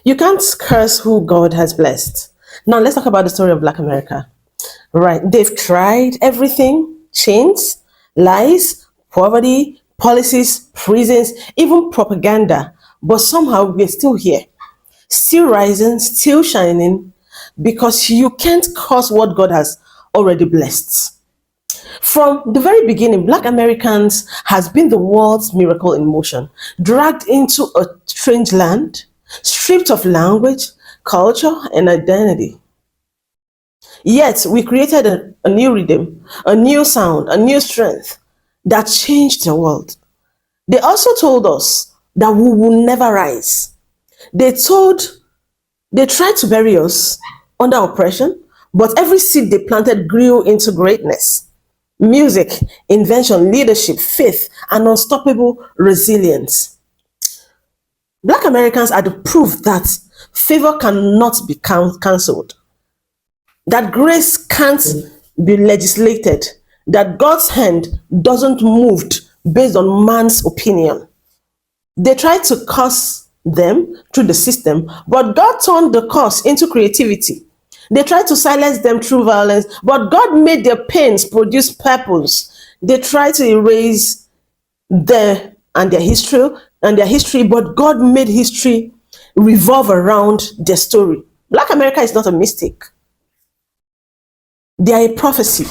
You can't curse who God has blessed. Now let's talk about the story of Black America. Right. They've tried everything: chains, lies, poverty, policies, prisons, even propaganda. But somehow we're still here, still rising, still shining, because you can't curse what God has already blessed. From the very beginning, Black Americans has been the world's miracle in motion, dragged into a strange land, stripped of language, culture, and identity. Yet we created a new rhythm, a new sound, a new strength that changed the world. They also told us that we will never rise. They told, they tried to bury us under oppression, but every seed they planted grew into greatness. Music, invention, leadership, faith, and unstoppable resilience. Black Americans are the proof that favor cannot be cancelled, that grace can't be legislated, that God's hand doesn't move based on man's opinion. They tried to curse them through the system, but God turned the curse into creativity. They tried to silence them through violence, but God made their pains produce purpose. They tried to erase their history, but God made history revolve around their story. Black America is not a mistake. They are a prophecy.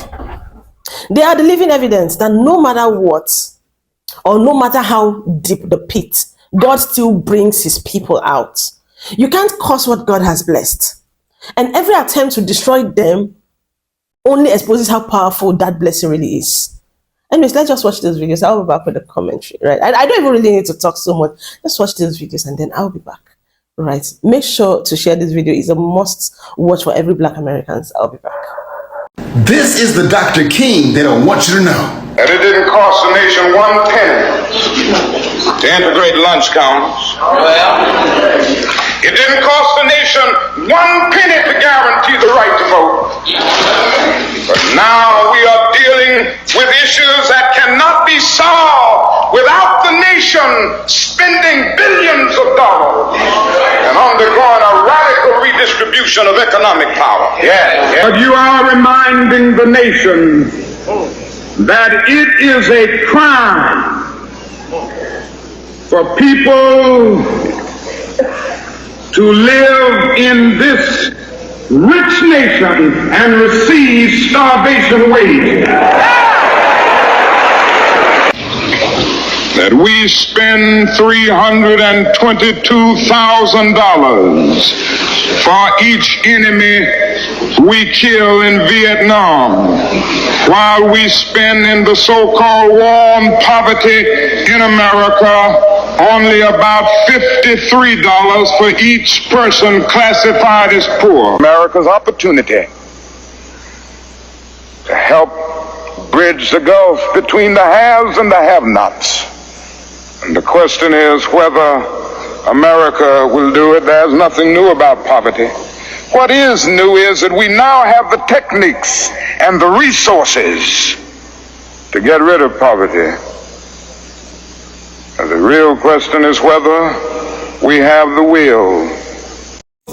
They are the living evidence that no matter what, or no matter how deep the pit, God still brings his people out. You can't curse what God has blessed. And every attempt to destroy them only exposes how powerful that blessing really is. Anyways, let's just watch those videos. I'll be back with the commentary, right? I don't even really need to talk so much. Just watch those videos and then I'll be back, right? Make sure to share this video. It's a must watch for every Black Americans. I'll be back. This is the Dr. King that I want you to know. And it didn't cost the nation one penny to integrate lunch counters. It didn't cost the nation one penny to guarantee the right to vote. But now we are dealing with issues that cannot be solved without the nation spending billions of dollars and undergoing a radical redistribution of economic power. But you are reminding the nation that it is a crime for people to live in this rich nation and receive starvation wages. That we spend $322,000 for each enemy we kill in Vietnam, while we spend in the so-called war on poverty in America only about $53 for each person classified as poor. America's opportunity to help bridge the gulf between the haves and the have-nots. And the question is whether America will do it. There's nothing new about poverty. What is new is that we now have the techniques and the resources to get rid of poverty. And the real question is whether we have the will.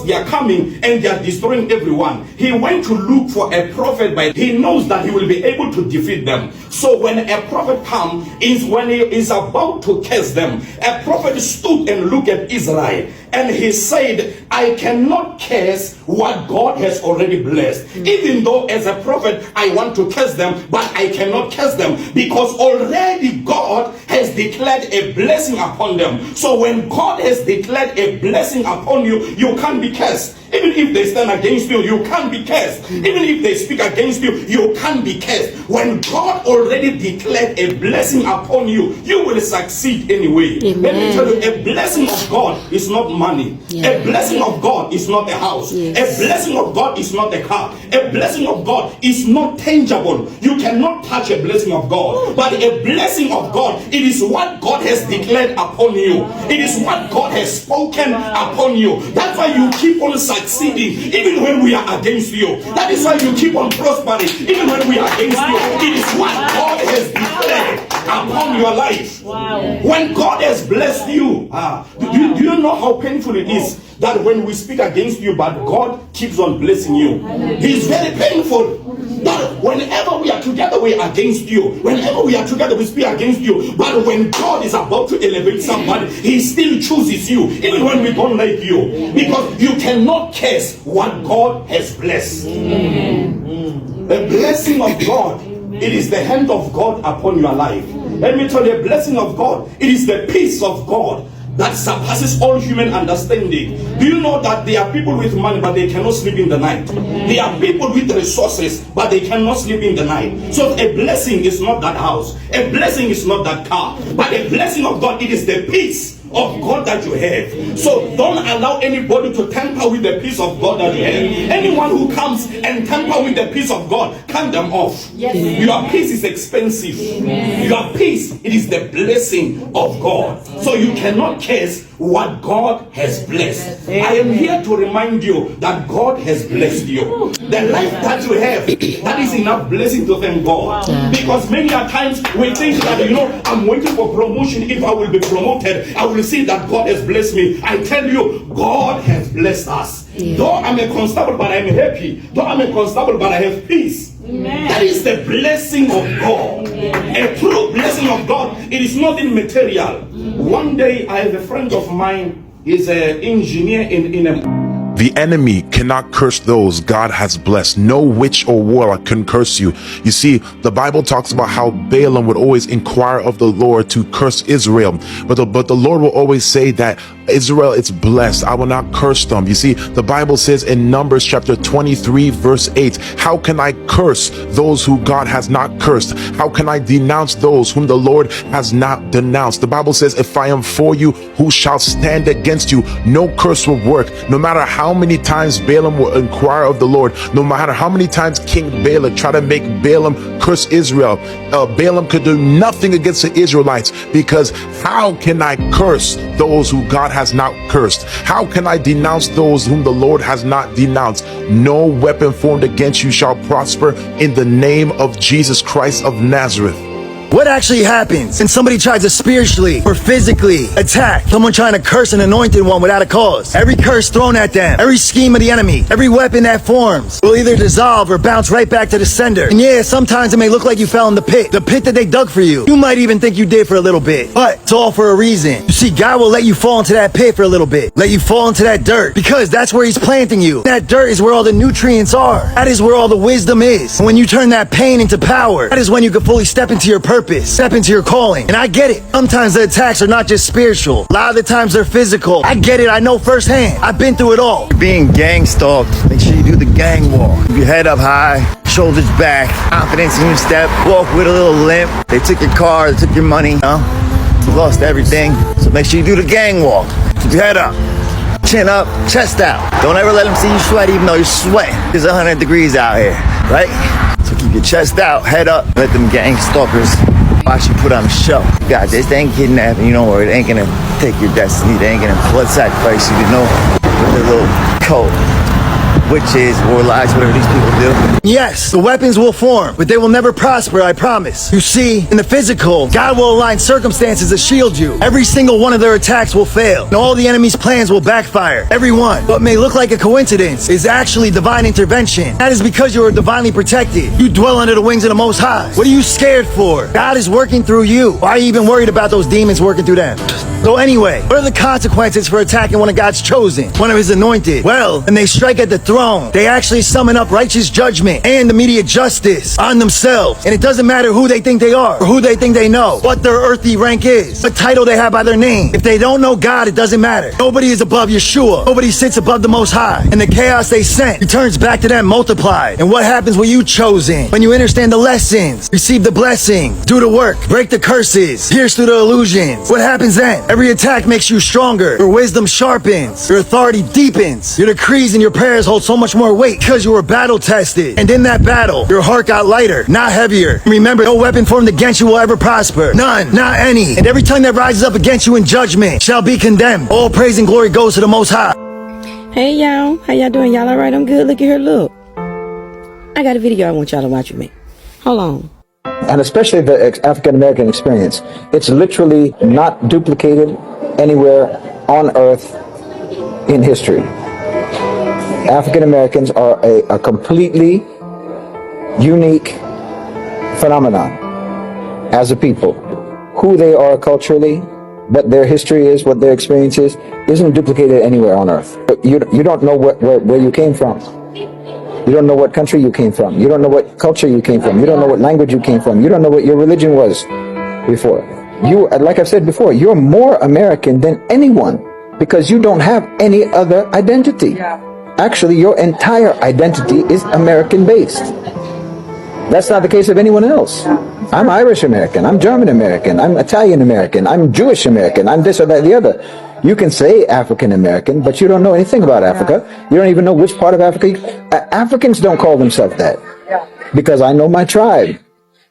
They are coming and they are destroying everyone. He went to look for a prophet, but he knows that he will be able to defeat them. So when a prophet comes, is when he is about to curse them. A prophet stood and looked at Israel and he said, I cannot curse what God has already blessed. Even though as a prophet I want to curse them, but I cannot curse them because already God has declared a blessing upon them. So when God has declared a blessing upon you, you can't be cursed. Even if they stand against you, you can't be cursed. Even if they speak against you, you can't be cursed. When God already declared a blessing upon you, you will succeed anyway. Amen. Let me tell you, a blessing of God is not money. A blessing of God is not a house. A blessing of God is not a car. A blessing of God is not tangible. You cannot touch a blessing of God. But a blessing of God, it is what God has declared upon you. It is what God has spoken upon you. That's why you keep on succeeding even when we are against you. That is why you keep on prospering even when we are against you. It is what God has declared upon your life. When God has blessed you, do you know how painful it is that when we speak against you, but God keeps on blessing you. It's very painful that whenever we are together, we are against you. Whenever we are together, we speak against you. But when God is about to elevate somebody, He still chooses you, even when we don't like you. Because you cannot curse what God has blessed. The blessing of God, it is the hand of God upon your life. Let me tell you, the blessing of God, it is the peace of God that surpasses all human understanding. Do you know that there are people with money but they cannot sleep in the night? There are people with resources but they cannot sleep in the night. So a blessing is not that house. A blessing is not that car. But a blessing of God, it is the peace of God that you have. So don't allow anybody to tamper with the peace of God that you have. Anyone who comes and tamper with the peace of God, cut them off. Your peace is expensive. Your peace, it is the blessing of God. So you cannot curse what God has blessed. I am here to remind you that God has blessed you. The life that you have, that is enough blessing to thank God. Because many a times we think that, I'm waiting for promotion. If I will be promoted, I will see that God has blessed me. I tell you, God has blessed us. Though I'm a constable, but I'm happy. Though I'm a constable, but I have peace. That is the blessing of God. A true blessing of God, it is not in material. One day I have a friend of mine, he's an engineer in a... The enemy cannot curse those God has blessed. No witch or warlock can curse you. You see, the Bible talks about how Balaam would always inquire of the Lord to curse Israel. But the Lord will always say that Israel is blessed. I will not curse them. You see, the Bible says in Numbers chapter 23 verse 8, how can I curse those who God has not cursed? How can I denounce those whom the Lord has not denounced? The Bible says, if I am for you, who shall stand against you? No curse will work. No matter how many times Balaam will inquire of the Lord, no matter how many times King Balak tried to make Balaam curse Israel, Balaam could do nothing against the Israelites, because how can I curse those who God has not cursed? How can I denounce those whom the Lord has not denounced? No weapon formed against you shall prosper in the name of Jesus Christ of Nazareth. What actually happens when somebody tries to spiritually or physically attack someone trying to curse an anointed one without a cause? Every curse thrown at them, every scheme of the enemy, every weapon that forms will either dissolve or bounce right back to the sender. And yeah, sometimes it may look like you fell in the pit that they dug for you. You might even think you did for a little bit, but it's all for a reason. You see, God will let you fall into that pit for a little bit, let you fall into that dirt, because that's where He's planting you. That dirt is where all the nutrients are. That is where all the wisdom is. And when you turn that pain into power, that is when you can fully step into your purpose, step into your calling. And I get it. Sometimes the attacks are not just spiritual. A lot of the times they're physical. I get it. I know firsthand. I've been through it all. Being gang stalked, make sure you do the gang walk. Keep your head up high, shoulders back, confidence in your step, walk with a little limp. They took your car, they took your money, you lost everything. So make sure you do the gang walk. Keep your head up, chin up, chest out. Don't ever let them see you sweat even though you're sweating. It's 100 degrees out here, right? So keep your chest out, head up. Let them gang stalkers watch you put on a show. God, this ain't kidnapping you, don't worry. They ain't gonna take your destiny. They ain't gonna blood sacrifice you, with their little code. Witches, warlocks, whatever these people do. Yes, the weapons will form, but they will never prosper, I promise. You see, in the physical, God will align circumstances to shield you. Every single one of their attacks will fail, and all the enemy's plans will backfire. Every one. What may look like a coincidence is actually divine intervention. That is because you are divinely protected. You dwell under the wings of the Most High. What are you scared for? God is working through you. Why are you even worried about those demons working through them? So anyway, what are the consequences for attacking one of God's chosen, one of His anointed? Well, when they strike at the throne, they actually summon up righteous judgment and immediate justice on themselves. And it doesn't matter who they think they are or who they think they know, what their earthly rank is, what title they have by their name. If they don't know God, it doesn't matter. Nobody is above Yeshua. Nobody sits above the Most High. And the chaos they sent returns back to them multiplied. And what happens when you chosen? When you understand the lessons, receive the blessings, do the work, break the curses, pierce through the illusions. What happens then? Every attack makes you stronger. Your wisdom sharpens. Your authority deepens. Your decrees and your prayers hold so much more weight because you were battle tested. And in that battle, your heart got lighter, not heavier. And remember, no weapon formed against you will ever prosper. None, not any. And every tongue that rises up against you in judgment shall be condemned. All praise and glory goes to the Most High. Hey y'all, how y'all doing? Y'all alright? I'm good. Look at here, look. I got a video I want y'all to watch with me. Hold on. And especially the African American experience, it's literally not duplicated anywhere on earth in history. African Americans are a completely unique phenomenon as a people. Who they are culturally, what their history is, what their experience is, isn't duplicated anywhere on earth. You don't know where you came from. You don't know what country you came from. You don't know what culture you came from. You don't know what language you came from. You don't know what your religion was before. You, like I've said before, you're more American than anyone because you don't have any other identity. Actually, your entire identity is American-based. That's not the case of anyone else. I'm Irish American, I'm German American, I'm Italian American, I'm Jewish American, I'm this or that, the other. You can say African American, but you don't know anything about Africa. You don't even know which part of Africa. Africans don't call themselves that. Because I know my tribe.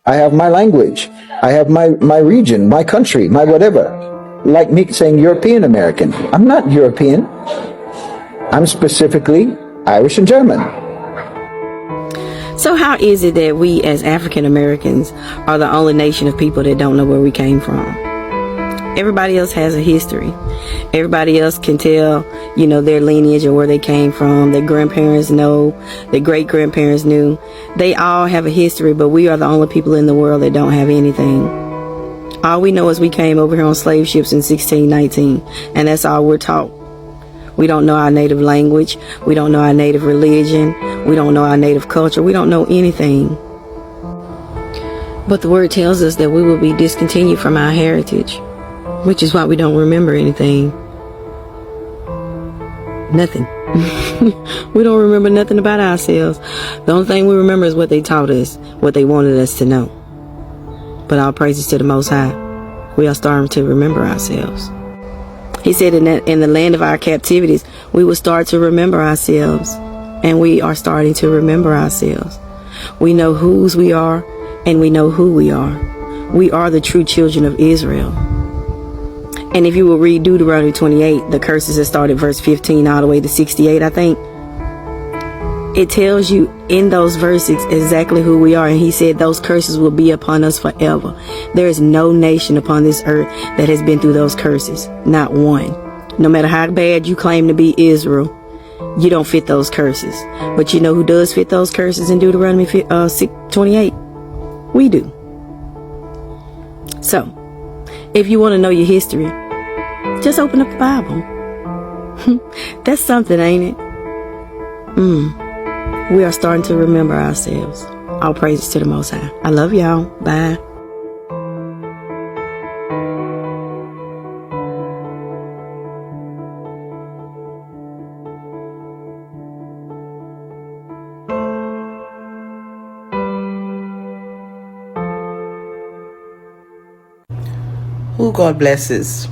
I have my language. I have my region, my country, my whatever. Like me saying European American. I'm not European. I'm specifically Irish and German. So how is it that we as African Americans are the only nation of people that don't know where we came from? Everybody else has a history. Everybody else can tell, their lineage or where they came from. Their grandparents know, their great-grandparents knew. They all have a history, but we are the only people in the world that don't have anything. All we know is we came over here on slave ships in 1619, and that's all we're taught. We don't know our native language. We don't know our native religion. We don't know our native culture. We don't know anything. But the word tells us that we will be discontinued from our heritage, which is why we don't remember anything. Nothing. We don't remember nothing about ourselves. The only thing we remember is what they taught us, what they wanted us to know. But all praises to the Most High. We are starting to remember ourselves. He said in the land of our captivities, we will start to remember ourselves. And we are starting to remember ourselves. We know whose we are, and we know who we are. We are the true children of Israel. And if you will read Deuteronomy 28, the curses that start at verse 15 all the way to 68, I think, it tells you in those verses exactly who we are. And he said those curses will be upon us forever. There is no nation upon this earth that has been through those curses. Not one. No matter how bad you claim to be Israel, you don't fit those curses. But you know who does fit those curses in Deuteronomy 28? We do. So, if you want to know your history, just open up the Bible. That's something, ain't it? We are starting to remember ourselves. All praises to the Most High. I love y'all. Bye. Who God blesses,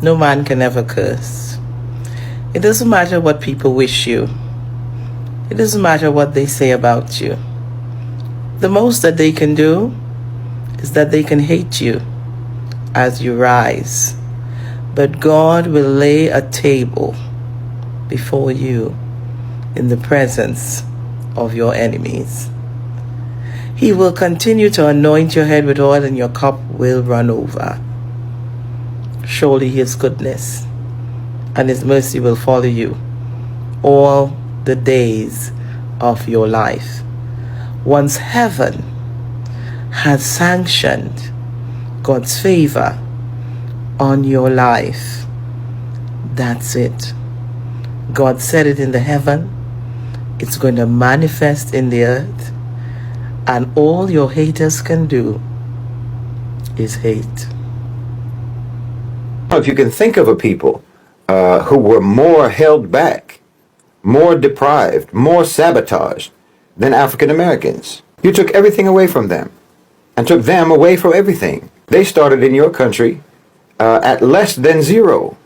no man can ever curse. It doesn't matter what people wish you. It doesn't matter what they say about you. The most that they can do is that they can hate you as you rise. But God will lay a table before you in the presence of your enemies. He will continue to anoint your head with oil, and your cup will run over. Surely his goodness and his mercy will follow you all the days of your life. Once heaven has sanctioned God's favor on your life, that's it. God said it in the heaven. It's going to manifest in the earth. And all your haters can do is hate. If you can think of a people who were more held back, more deprived, more sabotaged than African Americans. You took everything away from them and took them away from everything. They started in your country at less than zero,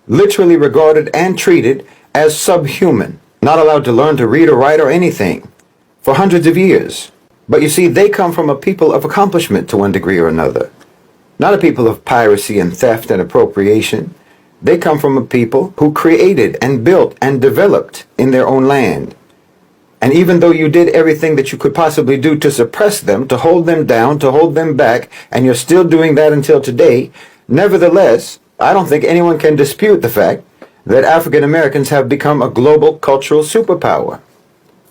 literally regarded and treated as subhuman, not allowed to learn to read or write or anything for hundreds of years. But you see, they come from a people of accomplishment to one degree or another, not a people of piracy and theft and appropriation. They come from a people who created and built and developed in their own land. And even though you did everything that you could possibly do to suppress them, to hold them down, to hold them back, and you're still doing that until today, nevertheless, I don't think anyone can dispute the fact that African Americans have become a global cultural superpower.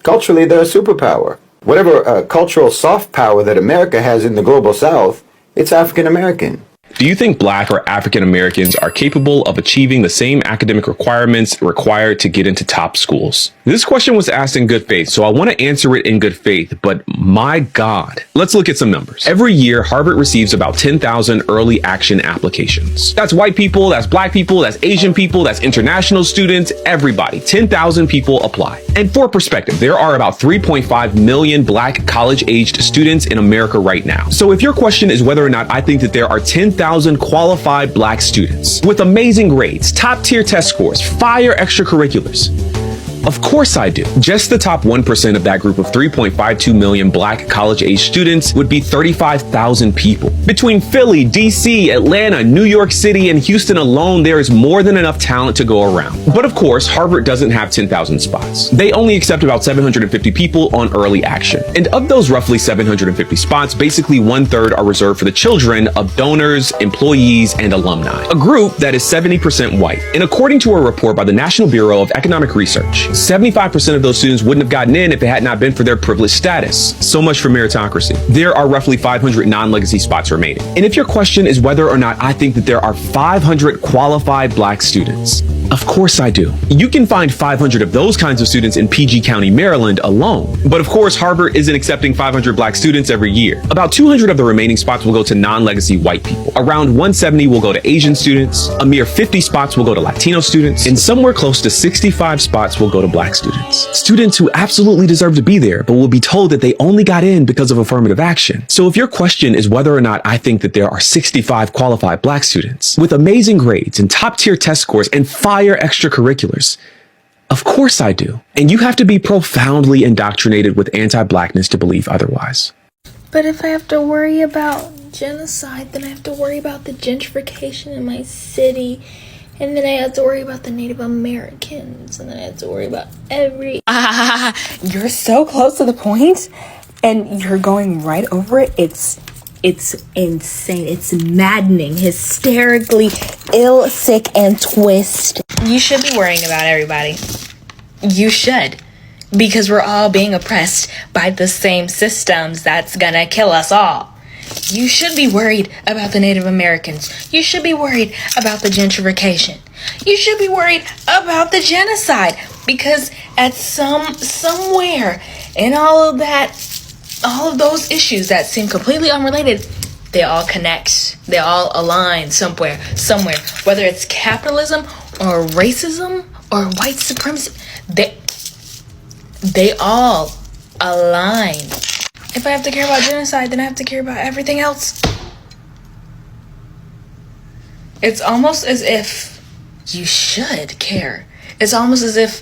Culturally, they're a superpower. Whatever cultural soft power that America has in the global South, it's African American. Do you think Black or African Americans are capable of achieving the same academic requirements required to get into top schools? This question was asked in good faith, so I want to answer it in good faith, but my God. Let's look at some numbers. Every year, Harvard receives about 10,000 early action applications. That's white people, that's Black people, that's Asian people, that's international students, everybody. 10,000 people apply. And for perspective, there are about 3.5 million Black college-aged students in America right now. So if your question is whether or not I think that there are 10,000 qualified Black students with amazing grades, top-tier test scores, fire extracurriculars, of course I do. Just the top 1% of that group of 3.52 million Black college-age students would be 35,000 people. Between Philly, DC, Atlanta, New York City, and Houston alone, there is more than enough talent to go around. But of course, Harvard doesn't have 10,000 spots. They only accept about 750 people on early action. And of those roughly 750 spots, basically 1/3 are reserved for the children of donors, employees, and alumni. A group that is 70% white. And according to a report by the National Bureau of Economic Research, 75% of those students wouldn't have gotten in if it had not been for their privileged status. So much for meritocracy. There are roughly 500 non-legacy spots remaining. And if your question is whether or not I think that there are 500 qualified Black students, of course I do. You can find 500 of those kinds of students in PG County, Maryland alone. But of course, Harvard isn't accepting 500 Black students every year. About 200 of the remaining spots will go to non-legacy white people. Around 170 will go to Asian students. A mere 50 spots will go to Latino students. And somewhere close to 65 spots will go to Black students. Students who absolutely deserve to be there, but will be told that they only got in because of affirmative action. So if your question is whether or not I think that there are 65 qualified Black students with amazing grades and top-tier test scores and fire extracurriculars, of course I do. And you have to be profoundly indoctrinated with anti-Blackness to believe otherwise. But if I have to worry about genocide, then I have to worry about the gentrification in my city. And then I have to worry about the Native Americans. And then I have to worry about every... You're so close to the point, and you're going right over it. It's insane. It's maddening, hysterically ill, sick, and twist. You should be worrying about everybody. You should. Because we're all being oppressed by the same systems that's gonna kill us all. You should be worried about the Native Americans. You should be worried about the gentrification. You should be worried about the genocide. Because at somewhere in all of that, all of those issues that seem completely unrelated, they all connect. They all align somewhere. Whether it's capitalism or racism or white supremacy, they all align. If I have to care about genocide, then I have to care about everything else. It's almost as if you should care. It's almost as if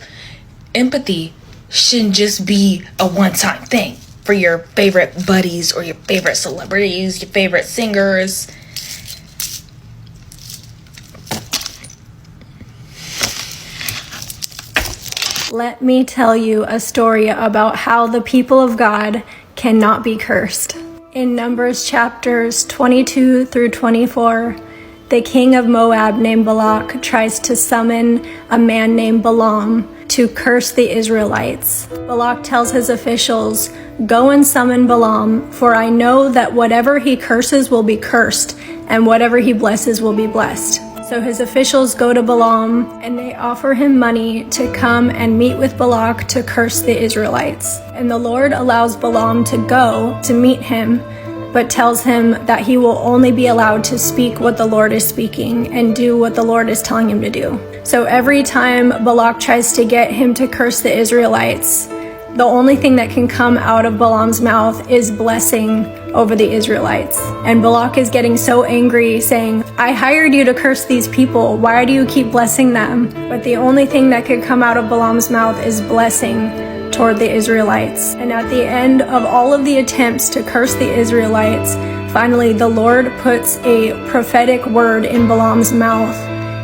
empathy shouldn't just be a one-time thing for your favorite buddies or your favorite celebrities, your favorite singers. Let me tell you a story about how the people of God cannot be cursed. In Numbers chapters 22 through 24, the king of Moab named Balak tries to summon a man named Balaam to curse the Israelites. Balak tells his officials, "Go and summon Balaam, for I know that whatever he curses will be cursed, and whatever he blesses will be blessed." So his officials go to Balaam and they offer him money to come and meet with Balak to curse the Israelites. And the Lord allows Balaam to go to meet him, but tells him that he will only be allowed to speak what the Lord is speaking and do what the Lord is telling him to do. So every time Balak tries to get him to curse the Israelites, the only thing that can come out of Balaam's mouth is blessing over the Israelites. And Balak is getting so angry, saying, "I hired you to curse these people. Why do you keep blessing them?" But the only thing that could come out of Balaam's mouth is blessing toward the Israelites. And at the end of all of the attempts to curse the Israelites, finally the Lord puts a prophetic word in Balaam's mouth,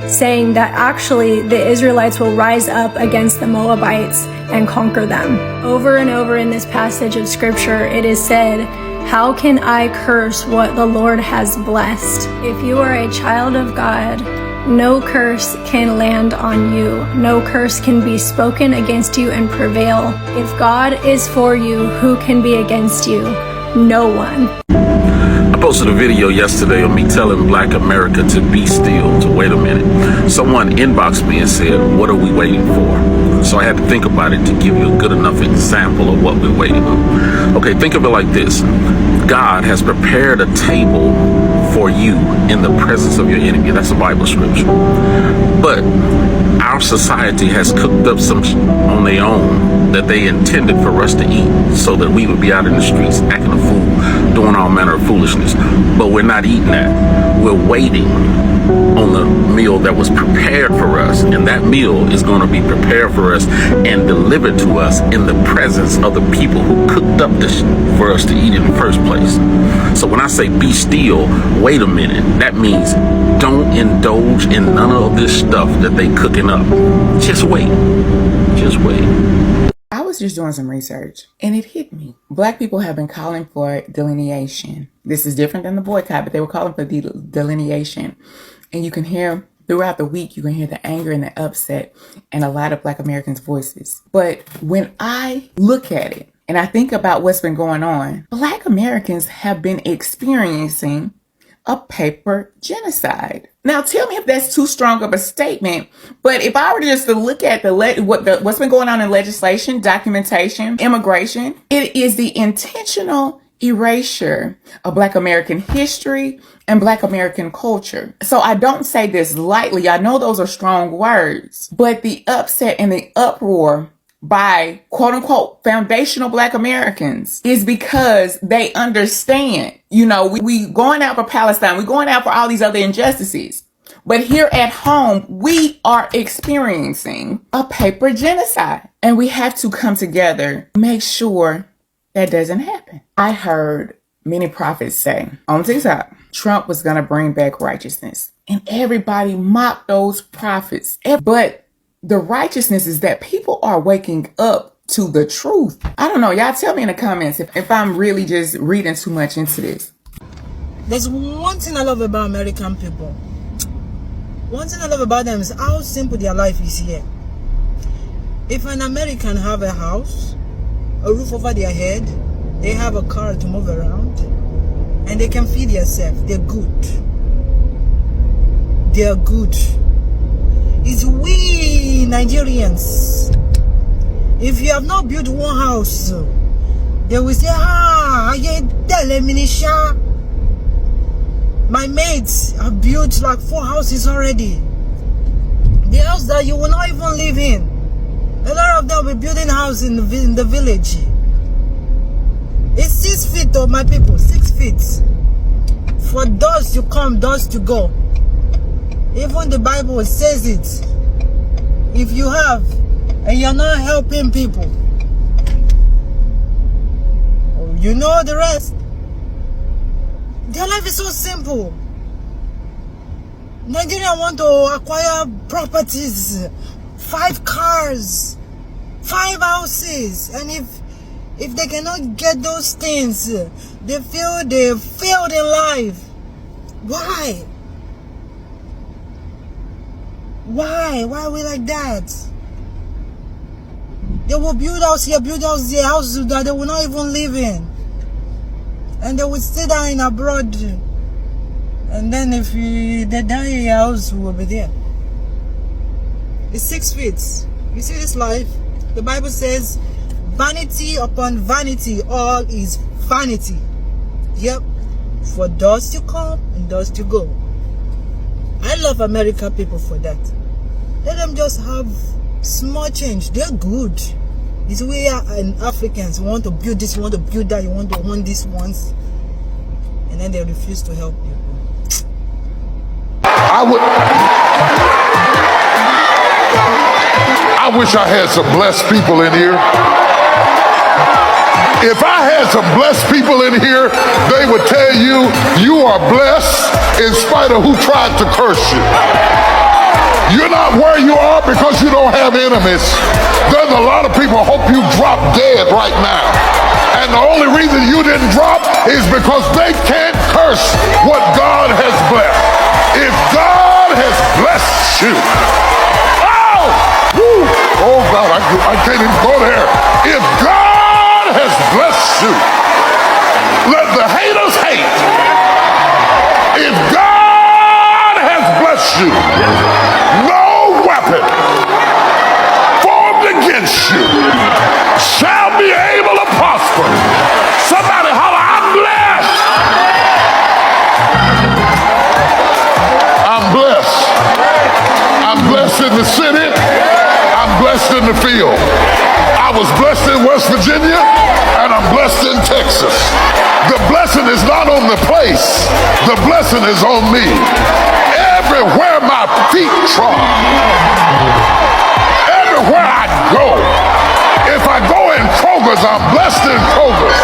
saying that actually the Israelites will rise up against the Moabites and conquer them. Over and over in this passage of scripture, it is said, "How can I curse what the Lord has blessed?" If you are a child of God, no curse can land on you. No curse can be spoken against you and prevail. If God is for you, who can be against you? No one. I posted a video yesterday of me telling Black America to be still, to wait a minute. Someone inboxed me and said, what are we waiting for? So I had to think about it to give you a good enough example of what we're waiting on. Okay, think of it like this. God has prepared a table for you in the presence of your enemy. That's a Bible scripture. But our society has cooked up some on their own that they intended for us to eat so that we would be out in the streets acting a fool, doing all manner of foolishness. But we're not eating that. We're waiting on the meal that was prepared for us, and that meal is going to be prepared for us and delivered to us in the presence of the people who cooked up this for us to eat in the first place. So when I say be still, wait a minute, that means don't indulge in none of this stuff that they cooking up. Just wait. Just wait. I was just doing some research and it hit me. Black people have been calling for delineation. This is different than the boycott, but they were calling for delineation. And you can hear throughout the week, you can hear the anger and the upset in a lot of Black Americans' voices. But when I look at it and I think about what's been going on, Black Americans have been experiencing a paper genocide. Now, tell me if that's too strong of a statement, but if I were just to look at what's been going on in legislation, documentation, immigration, it is the intentional erasure of Black American history and Black American culture. So I don't say this lightly. I know those are strong words, but the upset and the uproar by quote unquote foundational Black Americans is because they understand, we going out for Palestine, we going out for all these other injustices. But here at home, we are experiencing a paper genocide, and we have to come together, make sure that doesn't happen. I heard many prophets say on TikTok, Trump was going to bring back righteousness, and everybody mocked those prophets. But the righteousness is that people are waking up to the truth. I don't know. Y'all tell me in the comments if I'm really just reading too much into this. There's one thing I love about American people. One thing I love about them is how simple their life is here. If an American have a house, a roof over their head, they have a car to move around, and they can feed themselves, they're good. They're good. It's we Nigerians. If you have not built one house, they will say, my mates have built like 4 houses already. The house that you will not even live in. A lot of them will be building houses in the village. It's 6 feet of my people, 6 feet. For doors to come, doors to go. Even the Bible says it. If you have and you're not helping people, you know the rest. Their life is so simple. Nigeria want to acquire properties, 5 cars, 5 houses, and if they cannot get those things, they feel they failed in life. Why? Why are we like that? They will build house here, build house there, houses that they will not even live in. And they will stay down in abroad. And then if they die, your house will be there. It's 6 feet. You see this life? The Bible says, vanity upon vanity, all is vanity. Yep. For doors to come and doors to go. I love American people for that. Let them just have small change. They're good. It's we are Africans. We want to build this, we want to build that, you want to own this once. And then they refuse to help people. I wish I had some blessed people in here. If I had some blessed people in here, they would tell you, you are blessed in spite of who tried to curse you. You're not where you are because you don't have enemies. There's a lot of people hope you drop dead right now. And the only reason you didn't drop is because they can't curse what God has blessed. If God has blessed you. Oh! Woo! Oh God, I can't even go there. If God has blessed you, let the haters hate. If God has blessed you, no weapon formed against you shall be able to prosper. Somebody holler, I'm blessed. I'm blessed. I'm blessed in the city. I'm blessed in the field. I was blessed in West Virginia, and I'm blessed in Texas. The blessing is not on the place. The blessing is on me. Everywhere my feet trod, everywhere I go, if I go in Kroger's, I'm blessed in Kroger's.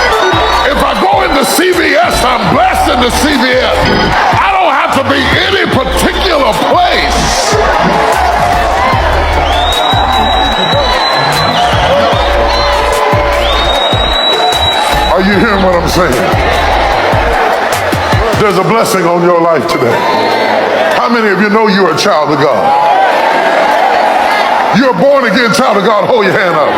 If I go into CVS, I'm blessed in the CVS. I don't have to be any particular place. Are you hearing what I'm saying? There's a blessing on your life today. How many of you know you're a child of God? You're a born again child of God. Hold your hand up.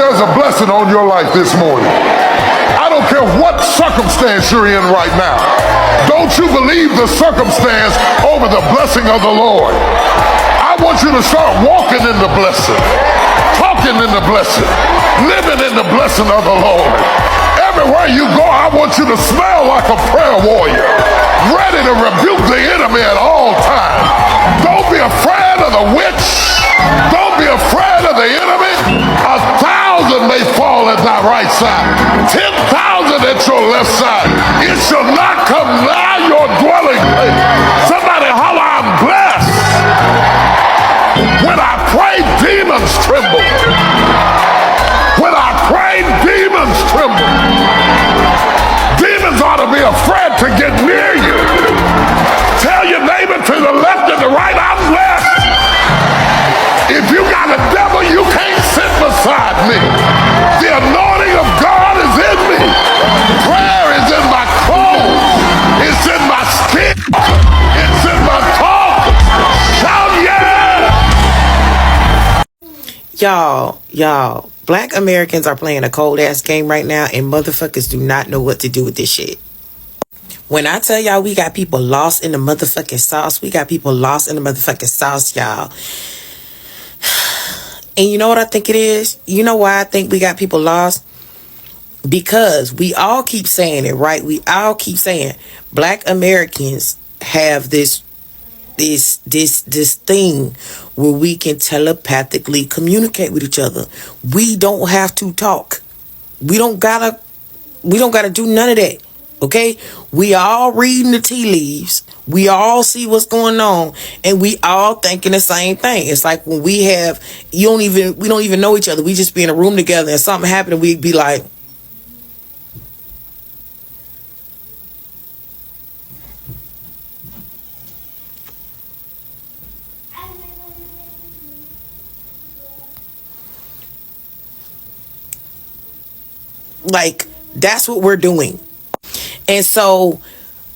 There's a blessing on your life this morning. I don't care what circumstance you're in right now. Don't you believe the circumstance over the blessing of the Lord. I want you to start walking in the blessing, talking in the blessing, living in the blessing of the Lord. Everywhere you go, I want you to smell like a prayer warrior, ready to rebuke the enemy at all times. Don't be afraid of the witch. Don't be afraid of the enemy. 1,000 may fall at thy right side, 10,000 at your left side. It shall not come nigh your dwelling place. Somebody holler, I'm blessed. When I pray, demons tremble. When I pray, demons tremble. Demons ought to be afraid to get near you. Tell your neighbor to the left and the right, I'm blessed. If you got a devil, you can't sit beside me. The anointing of God is in me. Prayer is in my clothes. It's in my skin. It's in my talk. Shout yeah! Y'all, black Americans are playing a cold ass game right now, and motherfuckers do not know what to do with this shit. When I tell y'all we got people lost in the motherfucking sauce, we got people lost in the motherfucking sauce, y'all. And you know what I think it is? You know why I think we got people lost? Because we all keep saying it, right? We all keep saying black Americans have this thing where we can telepathically communicate with each other. We don't have to talk. We don't gotta do none of that. Okay? We all reading the tea leaves. We all see what's going on, and we all thinking the same thing. It's like when we don't even know each other. We just be in a room together and something happened and we'd be like, that's what we're doing. And so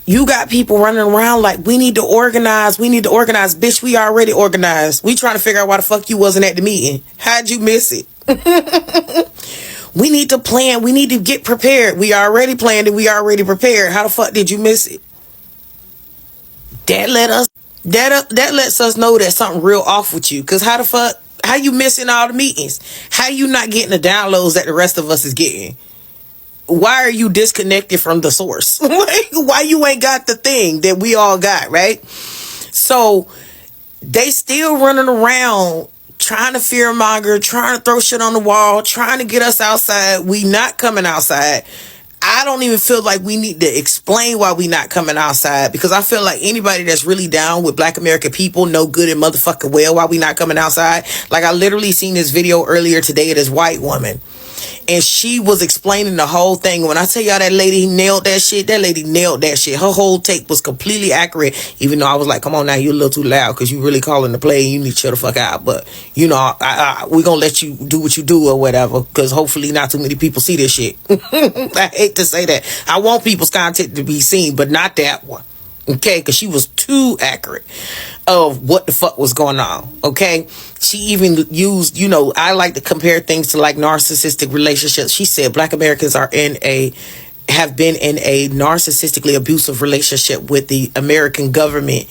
you got people running around like, we need to organize. Bitch, we already organized. We trying to figure out why the fuck you wasn't at the meeting. How'd you miss it? We need to plan. We need to get prepared. We already planned it. We already prepared. How the fuck did you miss it? That lets us know that something real off with you. Because how you missing all the meetings? How you not getting the downloads that the rest of us is getting? Why are you disconnected from the source? Why you ain't got the thing that we all got, right? So they still running around trying to fearmonger, trying to throw shit on the wall, trying to get us outside. We not coming outside. I don't even feel like we need to explain why we not coming outside, because I feel like anybody that's really down with black American people know good and motherfucking well why we not coming outside. Like, I literally seen this video earlier today of this white woman, and she was explaining the whole thing. When I tell y'all that lady nailed that shit, Her whole take was completely accurate, even though I was like, come on now, you're a little too loud because you really calling the play and you need to chill the fuck out. But, you know, we're going to let you do what you do or whatever, because hopefully not too many people see this shit. I hate to say that. I want people's content to be seen, but not that one. Okay, because she was too accurate of what the fuck was going on. Okay, she even used, you know, I like to compare things to like narcissistic relationships. She said Black Americans have been in a narcissistically abusive relationship with the American government,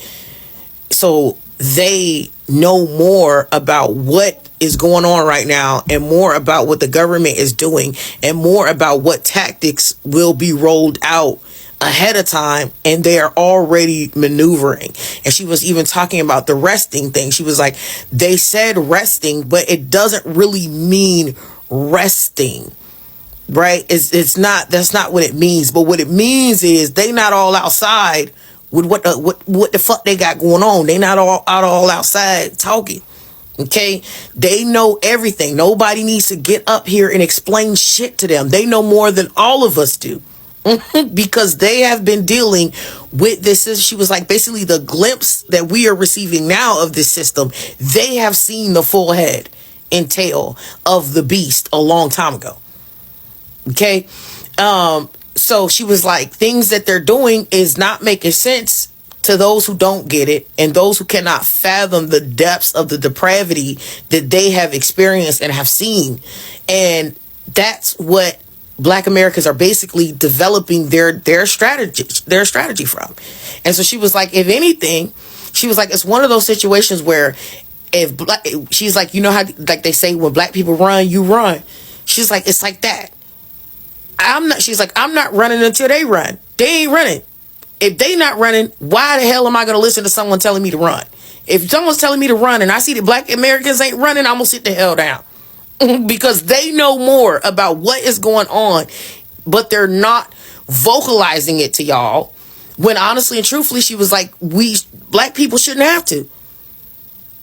so they know more about what is going on right now and more about what the government is doing and more about what tactics will be rolled out ahead of time, and they are already maneuvering. And she was even talking about the resting thing. She was like, they said resting, but it doesn't really mean resting, right? It's not, that's not what it means. But what it means is they not all outside with what the fuck they got going on. They not all outside talking. Okay, they know everything. Nobody needs to get up here and explain shit to them. They know more than all of us do. Because they have been dealing with this. She was like, basically the glimpse that we are receiving now of this system, they have seen the full head and tail of the beast a long time ago. Okay, so she was like, things that they're doing is not making sense to those who don't get it and those who cannot fathom the depths of the depravity that they have experienced and have seen. And that's what Black Americans are basically developing their strategy from. And so she was like, if anything, she was like, it's one of those situations where she's like, you know how like they say when Black people run, you run. She's like, it's like that. She's like, I'm not running until they run. They ain't running. If they not running, why the hell am I going to listen to someone telling me to run? If someone's telling me to run and I see that Black Americans ain't running, I'm going to sit the hell down. Because they know more about what is going on, but they're not vocalizing it to y'all. When honestly and truthfully, she was like, Black people shouldn't have to.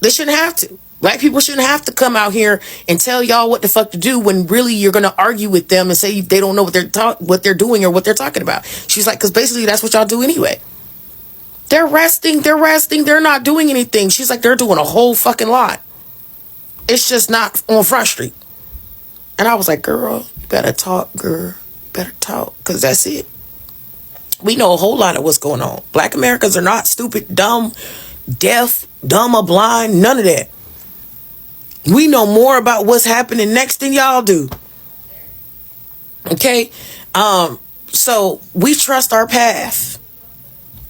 They shouldn't have to. Black people shouldn't have to come out here and tell y'all what the fuck to do when really you're going to argue with them and say they don't know what they're doing or what they're talking about. She's like, because basically that's what y'all do anyway. They're resting. They're not doing anything. She's like, they're doing a whole fucking lot. It's just not on Front Street. And I was like, girl, you better talk, girl. You better talk, because that's it. We know a whole lot of what's going on. Black Americans are not stupid, dumb, deaf, dumb or blind, none of that. We know more about what's happening next than y'all do. Okay? So we trust our path.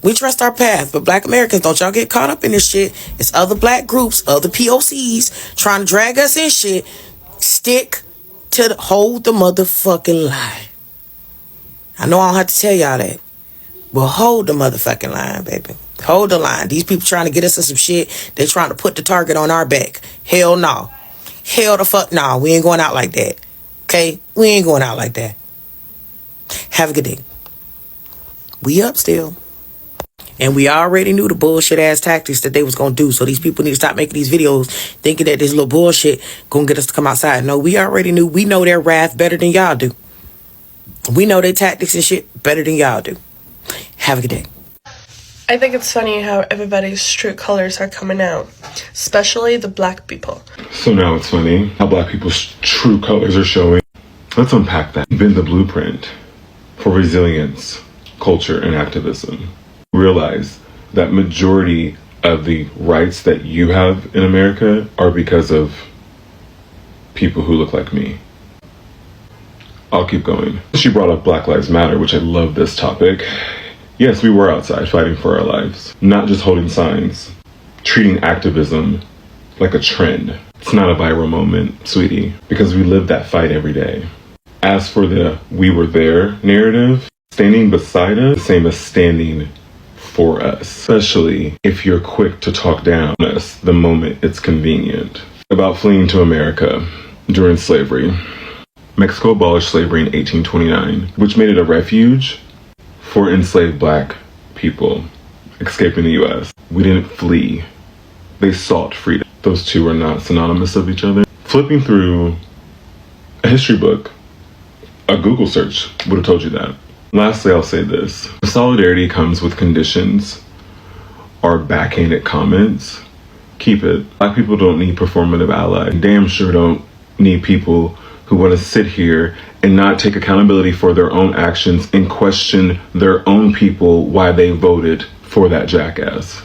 We trust our path, but Black Americans, don't y'all get caught up in this shit. It's other Black groups, other POCs trying to drag us in shit. Stick to hold the motherfucking line. I know I don't have to tell y'all that, but hold the motherfucking line, baby. Hold the line. These people trying to get us in some shit. They trying to put the target on our back. Hell no. Hell the fuck no. We ain't going out like that. Okay? We ain't going out like that. Have a good day. We up still. And we already knew the bullshit ass tactics that they was going to do. So these people need to stop making these videos thinking that this little bullshit going to get us to come outside. No, we already knew. We know their wrath better than y'all do. We know their tactics and shit better than y'all do. Have a good day. I think it's funny how everybody's true colors are coming out, especially the Black people. So now it's funny how Black people's true colors are showing. Let's unpack that. Been the blueprint for resilience, culture, and activism. Realize that majority of the rights that you have in America are because of people who look like me. I'll keep going. She brought up Black Lives Matter, which I love this topic. Yes, we were outside fighting for our lives, not just holding signs, treating activism like a trend. It's not a viral moment, sweetie, because we live that fight every day. As for the we were there narrative, standing beside us, the same as standing for us, especially if you're quick to talk down on us the moment it's convenient. About fleeing to America during slavery. Mexico abolished slavery in 1829, which made it a refuge for enslaved Black people escaping the U.S. We didn't flee. They sought freedom. Those two are not synonymous of each other. Flipping through a history book, a Google search would have told you that. Lastly, I'll say this. Solidarity comes with conditions or backhanded comments. Keep it. Black people don't need performative allies. Damn sure don't need people who want to sit here and not take accountability for their own actions and question their own people why they voted for for that jackass.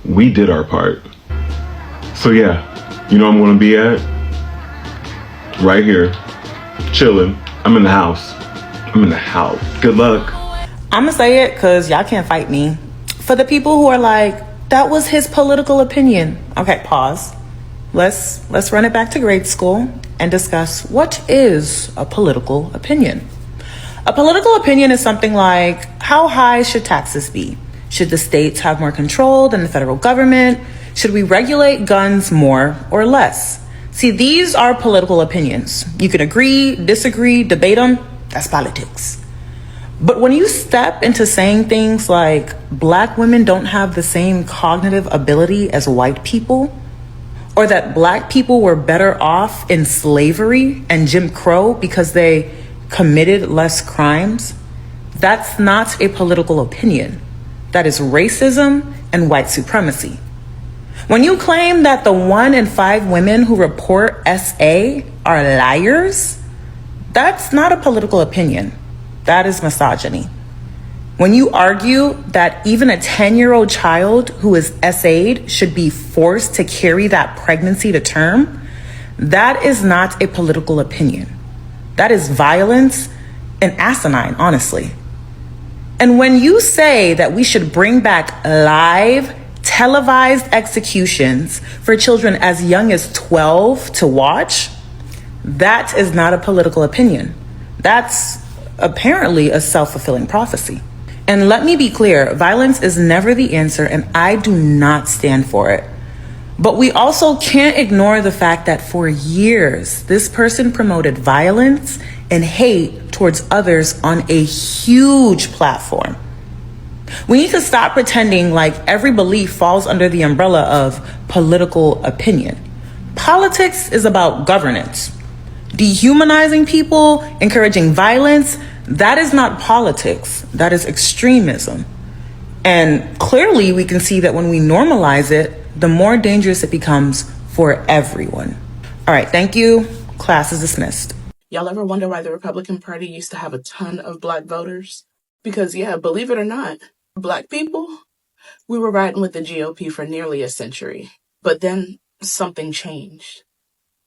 We did our part. So yeah, you know I'm gonna be at? Right here, chilling. I'm in the house. Good luck. I'ma say it because y'all can't fight me. For the people who are like, that was his political opinion. Okay, pause. Let's run it back to grade school and discuss what is a political opinion. A political opinion is something like, how high should taxes be? Should the states have more control than the federal government? Should we regulate guns more or less? See, these are political opinions. You can agree, disagree, debate them. That's politics. But when you step into saying things like black women don't have the same cognitive ability as white people, or that black people were better off in slavery and Jim Crow because they committed less crimes, that's not a political opinion. That is racism and white supremacy. When you claim that the 1 in 5 women who report SA are liars, that's not a political opinion. That is misogyny. When you argue that even a 10-year-old child who is SA'd should be forced to carry that pregnancy to term, that is not a political opinion. That is violence and asinine, honestly. And when you say that we should bring back live, televised executions for children as young as 12 to watch, that is not a political opinion. That's apparently a self-fulfilling prophecy. And let me be clear, violence is never the answer, and I do not stand for it. But we also can't ignore the fact that for years, this person promoted violence and hate towards others on a huge platform. We need to stop pretending like every belief falls under the umbrella of political opinion. Politics is about governance. Dehumanizing people, encouraging violence, that is not politics. That is extremism. And clearly we can see that when we normalize it, the more dangerous it becomes for everyone. All right, thank you. Class is dismissed. Y'all ever wonder why the Republican Party used to have a ton of black voters? Because yeah, believe it or not, black people, we were riding with the GOP for nearly a century. But then something changed.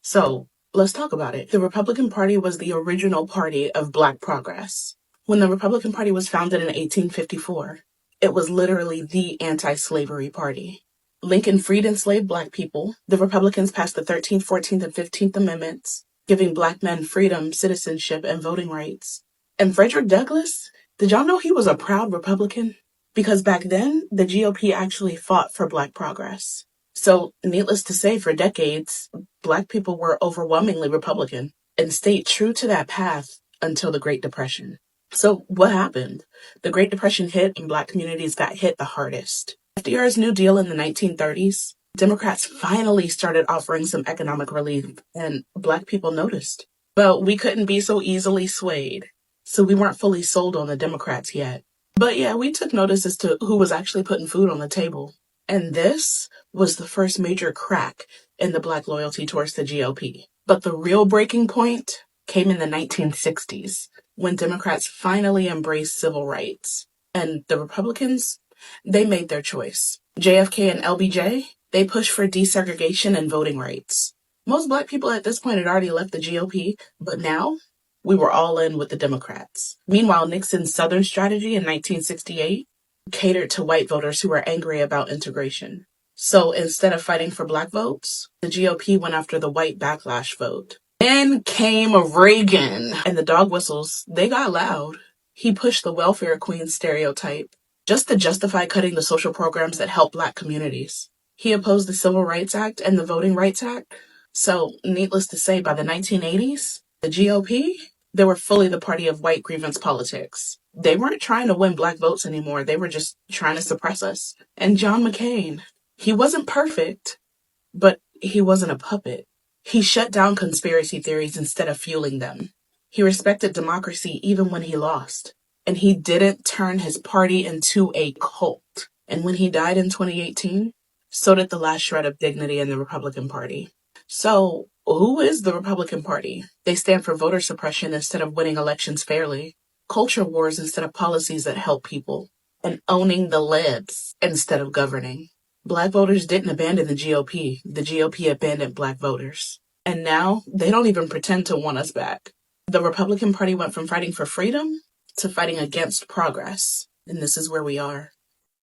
So let's talk about it. The Republican Party was the original party of black progress. When the Republican Party was founded in 1854, it was literally the anti-slavery party. Lincoln freed enslaved black people. The Republicans passed the 13th, 14th, and 15th Amendments, giving black men freedom, citizenship, and voting rights. And Frederick Douglass, did y'all know he was a proud Republican? Because back then, the GOP actually fought for black progress. So, needless to say, for decades, black people were overwhelmingly Republican and stayed true to that path until the Great Depression. So, what happened? The Great Depression hit and black communities got hit the hardest. FDR's New Deal in the 1930s, Democrats finally started offering some economic relief, and black people noticed. But we couldn't be so easily swayed, so we weren't fully sold on the Democrats yet. But yeah, we took notice as to who was actually putting food on the table. And this was the first major crack in the black loyalty towards the GOP. But the real breaking point came in the 1960s, when Democrats finally embraced civil rights. And the Republicans, they made their choice. JFK and LBJ, they pushed for desegregation and voting rights. Most black people at this point had already left the GOP, but now we were all in with the Democrats. Meanwhile, Nixon's Southern strategy in 1968 catered to white voters who were angry about integration. So instead of fighting for black votes, the GOP went after the white backlash vote. Then came Reagan, and the dog whistles, they got loud. He pushed the welfare queen stereotype just to justify cutting the social programs that help black communities. He opposed the Civil Rights Act and the Voting Rights Act. So, needless to say, by the 1980s, the GOP, they were fully the party of white grievance politics. They weren't trying to win black votes anymore. They were just trying to suppress us. And John McCain, he wasn't perfect, but he wasn't a puppet. He shut down conspiracy theories instead of fueling them. He respected democracy even when he lost. And he didn't turn his party into a cult. And when he died in 2018, so did the last shred of dignity in the Republican Party. So, who is the Republican Party? They stand for voter suppression instead of winning elections fairly, culture wars instead of policies that help people, and owning the libs instead of governing. Black voters didn't abandon the GOP. The GOP abandoned black voters. And now they don't even pretend to want us back. The Republican Party went from fighting for freedom to fighting against progress. And this is where we are.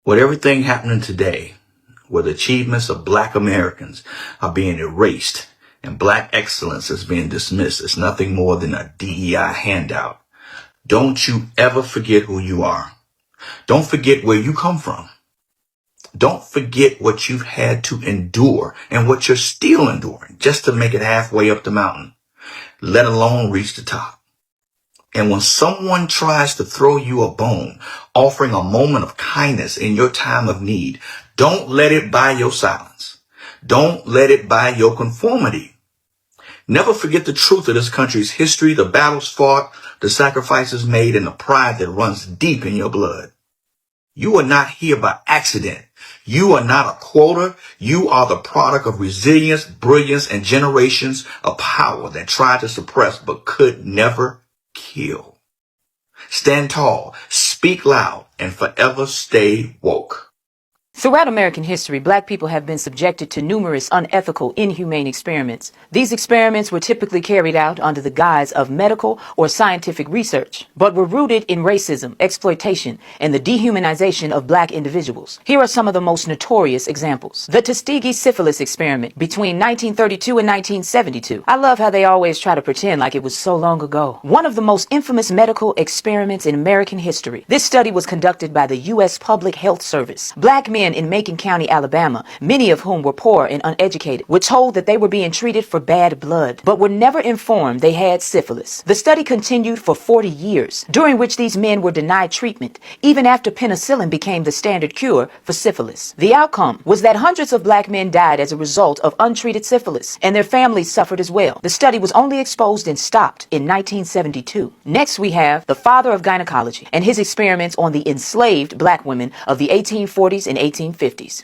With everything happening today, where the achievements of black Americans are being erased and black excellence is being dismissed, it's nothing more than a DEI handout. Don't you ever forget who you are. Don't forget where you come from. Don't forget what you've had to endure and what you're still enduring just to make it halfway up the mountain, let alone reach the top. And when someone tries to throw you a bone, offering a moment of kindness in your time of need, don't let it buy your silence. Don't let it buy your conformity. Never forget the truth of this country's history, the battles fought, the sacrifices made, and the pride that runs deep in your blood. You are not here by accident. You are not a quota. You are the product of resilience, brilliance, and generations of power that tried to suppress but could never kill. Stand tall, speak loud, and forever stay woke. Throughout American history, black people have been subjected to numerous unethical, inhumane experiments. These experiments were typically carried out under the guise of medical or scientific research, but were rooted in racism, exploitation, and the dehumanization of black individuals. Here are some of the most notorious examples. The Tuskegee syphilis experiment between 1932 and 1972. I love how they always try to pretend like it was so long ago. One of the most infamous medical experiments in American history. This study was conducted by the U.S. Public Health Service. Black men in Macon County, Alabama, many of whom were poor and uneducated, were told that they were being treated for bad blood, but were never informed they had syphilis. The study continued for 40 years, during which these men were denied treatment, even after penicillin became the standard cure for syphilis. The outcome was that hundreds of black men died as a result of untreated syphilis, and their families suffered as well. The study was only exposed and stopped in 1972. Next, we have the father of gynecology and his experiments on the enslaved black women of the 1840s and 1850s.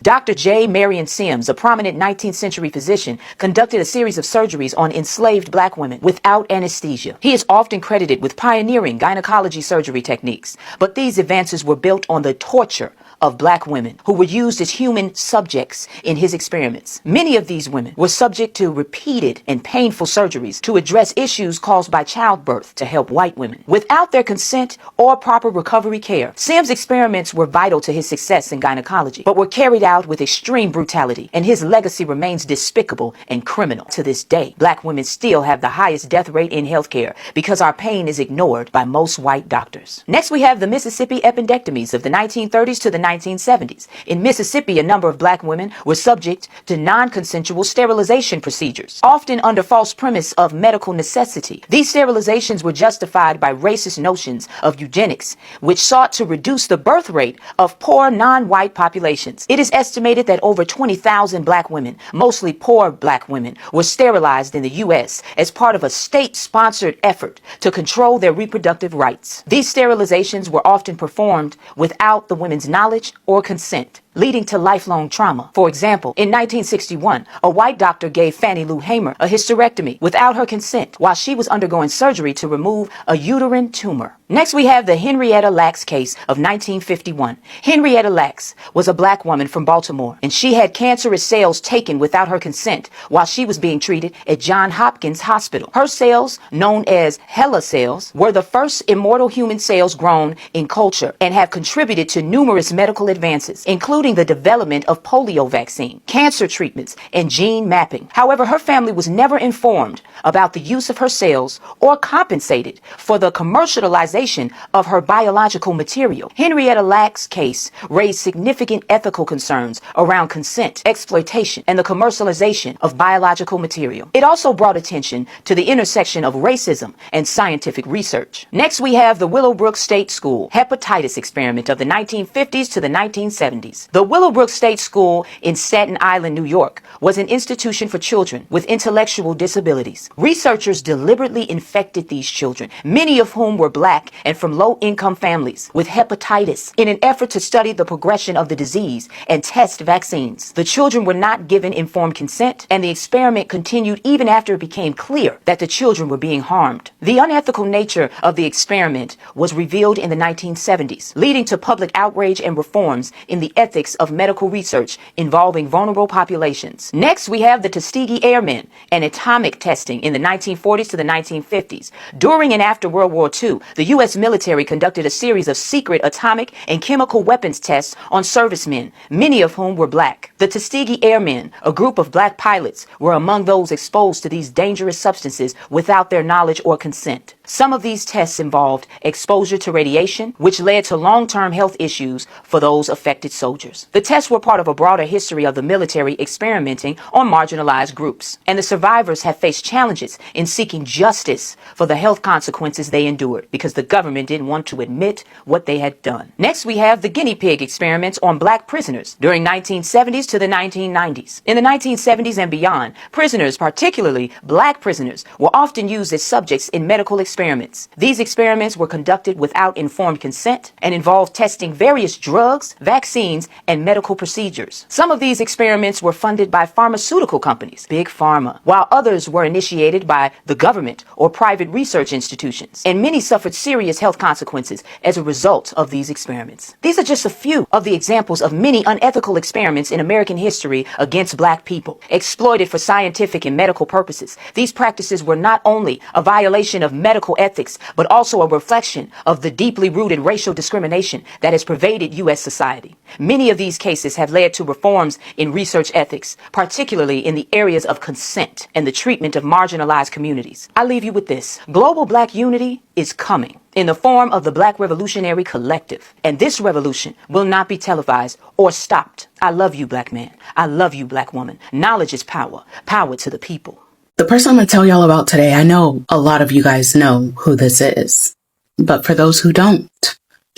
Dr. J. Marion Sims, a prominent 19th century physician, conducted a series of surgeries on enslaved black women without anesthesia. He is often credited with pioneering gynecology surgery techniques, but these advances were built on the torture of black women who were used as human subjects in his experiments. Many of these women were subject to repeated and painful surgeries to address issues caused by childbirth to help white women. Without their consent or proper recovery care, Sims' experiments were vital to his success in gynecology, but were carried out with extreme brutality, and his legacy remains despicable and criminal. To this day, black women still have the highest death rate in healthcare because our pain is ignored by most white doctors. Next, we have the Mississippi appendectomies of the 1930s to the 1970s. In Mississippi, a number of black women were subject to non-consensual sterilization procedures, often under false premise of medical necessity. These sterilizations were justified by racist notions of eugenics, which sought to reduce the birth rate of poor non-white populations. It is estimated that over 20,000 black women, mostly poor black women, were sterilized in the U.S. as part of a state-sponsored effort to control their reproductive rights. These sterilizations were often performed without the women's knowledge or consent, leading to lifelong trauma. For example, in 1961, a white doctor gave Fannie Lou Hamer a hysterectomy without her consent while she was undergoing surgery to remove a uterine tumor. Next, we have the Henrietta Lacks case of 1951. Henrietta Lacks was a black woman from Baltimore, and she had cancerous cells taken without her consent while she was being treated at Johns Hopkins Hospital. Her cells, known as HeLa cells, were the first immortal human cells grown in culture and have contributed to numerous medical advances, including the development of polio vaccine, cancer treatments, and gene mapping. However, her family was never informed about the use of her cells or compensated for the commercialization of her biological material. Henrietta Lacks' case raised significant ethical concerns around consent, exploitation, and the commercialization of biological material. It also brought attention to the intersection of racism and scientific research. Next, we have the Willowbrook State School hepatitis experiment of the 1950s to the 1970s. The Willowbrook State School in Staten Island, New York, was an institution for children with intellectual disabilities. Researchers deliberately infected these children, many of whom were black and from low-income families, with hepatitis in an effort to study the progression of the disease and test vaccines. The children were not given informed consent, and the experiment continued even after it became clear that the children were being harmed. The unethical nature of the experiment was revealed in the 1970s, leading to public outrage and reforms in the ethics of medical research involving vulnerable populations. Next, we have the Tuskegee Airmen and atomic testing in the 1940s to the 1950s. During and after World War II, the U.S. military conducted a series of secret atomic and chemical weapons tests on servicemen, many of whom were black. The Tuskegee Airmen, a group of black pilots, were among those exposed to these dangerous substances without their knowledge or consent. Some of these tests involved exposure to radiation, which led to long-term health issues for those affected soldiers. The tests were part of a broader history of the military experimenting on marginalized groups, and the survivors have faced challenges in seeking justice for the health consequences they endured because the government didn't want to admit what they had done. Next, we have the guinea pig experiments on black prisoners during 1970s to the 1990s. In the 1970s and beyond, prisoners, particularly black prisoners, were often used as subjects in medical experiments. These experiments were conducted without informed consent and involved testing various drugs, vaccines, and medical procedures. Some of these experiments were funded by pharmaceutical companies, Big Pharma, while others were initiated by the government or private research institutions, and many suffered serious health consequences as a result of these experiments. These are just a few of the examples of many unethical experiments in American history against black people, exploited for scientific and medical purposes. These practices were not only a violation of medical ethics, but also a reflection of the deeply rooted racial discrimination that has pervaded U.S. society. Many of these cases have led to reforms in research ethics, particularly in the areas of consent and the treatment of marginalized communities. I leave you with this. Global black unity is coming in the form of the Black Revolutionary Collective, and this revolution will not be televised or stopped. I love you, black man. I love you, black woman. Knowledge is power. Power to the people. The person I'm going to tell y'all about today, I know a lot of you guys know who this is. But for those who don't,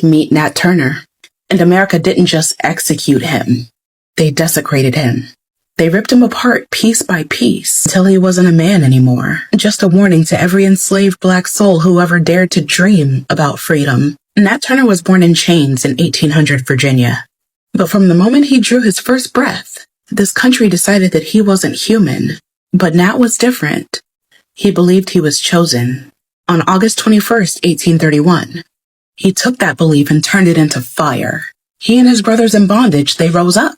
meet Nat Turner. And America didn't just execute him. They desecrated him. They ripped him apart piece by piece until he wasn't a man anymore. Just a warning to every enslaved black soul who ever dared to dream about freedom. Nat Turner was born in chains in 1800 Virginia. But from the moment he drew his first breath, this country decided that he wasn't human. But Nat was different. He believed he was chosen. On August 21st, 1831, he took that belief and turned it into fire. He and his brothers in bondage, they rose up.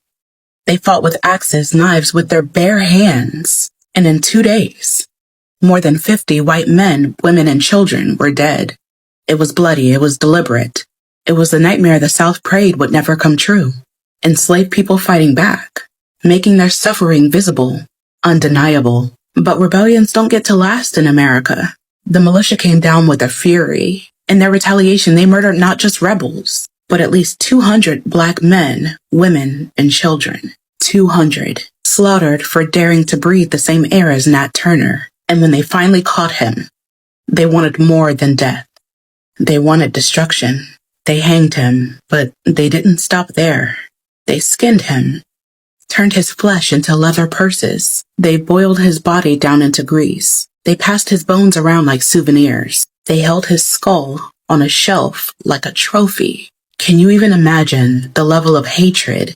They fought with axes, knives, with their bare hands. And in 2 days, more than 50 white men, women, and children were dead. It was bloody. It was deliberate. It was the nightmare the South prayed would never come true. Enslaved people fighting back, making their suffering visible. Undeniable. But rebellions don't get to last in America. The militia came down with a fury. In their retaliation, they murdered not just rebels, but at least 200 black men, women, and children. 200. Slaughtered for daring to breathe the same air as Nat Turner. And when they finally caught him, they wanted more than death. They wanted destruction. They hanged him, but they didn't stop there. They skinned him. Turned his flesh into leather purses. They boiled his body down into grease. They passed his bones around like souvenirs. They held his skull on a shelf like a trophy. Can you even imagine the level of hatred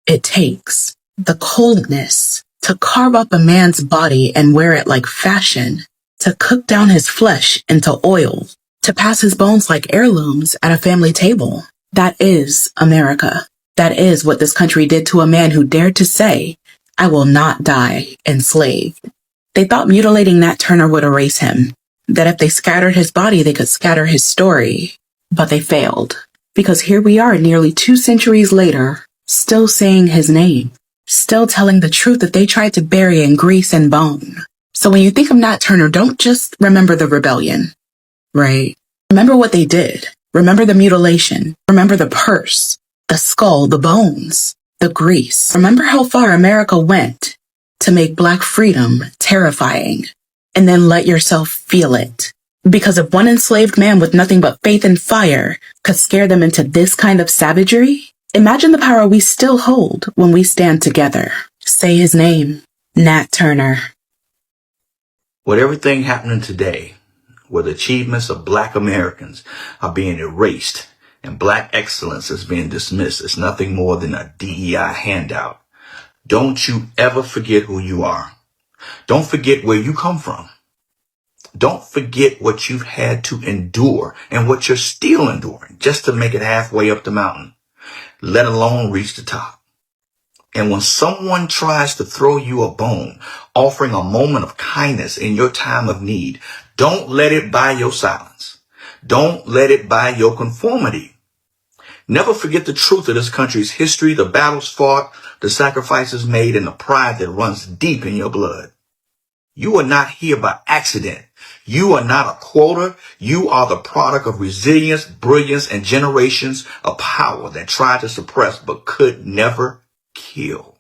it takes? The coldness to carve up a man's body and wear it like fashion, to cook down his flesh into oil, to pass his bones like heirlooms at a family table. That is America. That is what this country did to a man who dared to say, I will not die enslaved. They thought mutilating Nat Turner would erase him, that if they scattered his body, they could scatter his story. But they failed, because here we are nearly 2 centuries later, still saying his name, still telling the truth that they tried to bury in grease and bone. So when you think of Nat Turner, don't just remember the rebellion, right? Remember what they did. Remember the mutilation. Remember the purse. The skull, the bones, the grease. Remember how far America went to make black freedom terrifying, and then let yourself feel it. Because if one enslaved man with nothing but faith and fire could scare them into this kind of savagery, Imagine the power we still hold when we stand together. Say his name, Nat Turner. With everything happening today, where the achievements of Black Americans are being erased and Black excellence is being dismissed, it's nothing more than a DEI handout. Don't you ever forget who you are. Don't forget where you come from. Don't forget what you've had to endure and what you're still enduring just to make it halfway up the mountain, let alone reach the top. And when someone tries to throw you a bone, offering a moment of kindness in your time of need, don't let it buy your silence. Don't let it buy your conformity. Never forget the truth of this country's history, the battles fought, the sacrifices made, and the pride that runs deep in your blood. You are not here by accident. You are not a quota. You are the product of resilience, brilliance, and generations of power that tried to suppress but could never kill.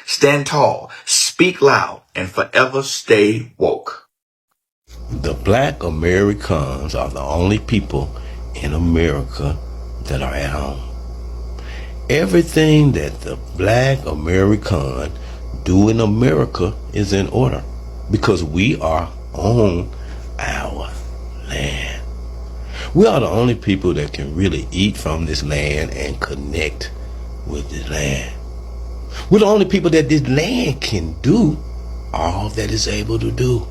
Stand tall, speak loud, and forever stay woke. The Black Americans are the only people in America that are at home. Everything that the Black American do in America is in order because we are on our land. We are the only people that can really eat from this land and connect with this land. We're the only people that this land can do all that it's able to do.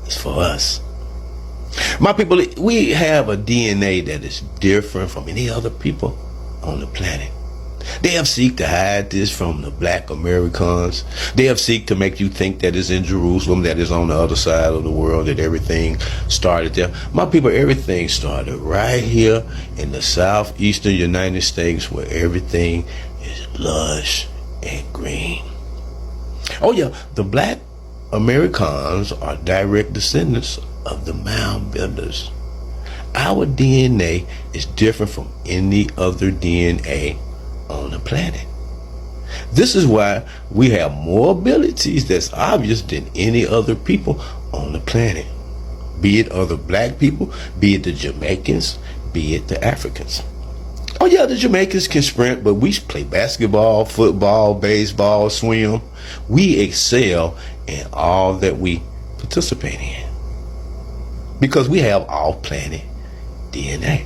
It's for us. My people, we have a DNA that is different from any other people on the planet. They have seeked to hide this from the Black Americans. They have seeked to make you think that it's in Jerusalem, that is on the other side of the world, that everything started there. My people, everything started right here in the southeastern United States where everything is lush and green. Oh yeah, the Black Americans are direct descendants of the mound builders. Our DNA is different from any other DNA on the planet. This is why we have more abilities that's obvious than any other people on the planet. Be it other Black people, be it the Jamaicans, be it the Africans. Oh yeah, the Jamaicans can sprint, but we play basketball, football, baseball, swim. We excel in all that we participate in because we have all planet DNA.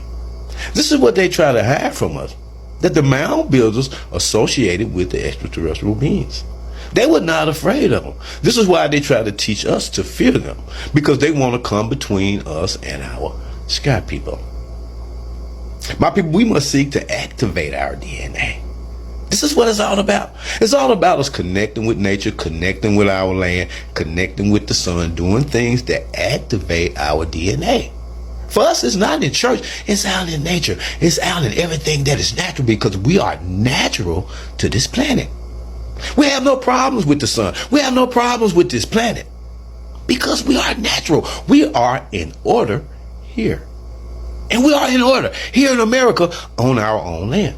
This is what they try to hide from us, that the mound builders associated with the extraterrestrial beings. They were not afraid of them. This is why they try to teach us to fear them, because they want to come between us and our sky people. My people, we must seek to activate our DNA. This is what it's all about. It's all about us connecting with nature, connecting with our land, connecting with the sun, doing things that activate our DNA. For us, it's not in church, it's out in nature. It's out in everything that is natural because we are natural to this planet. We have no problems with the sun. We have no problems with this planet because we are natural. We are in order here. And we are in order here in America on our own land.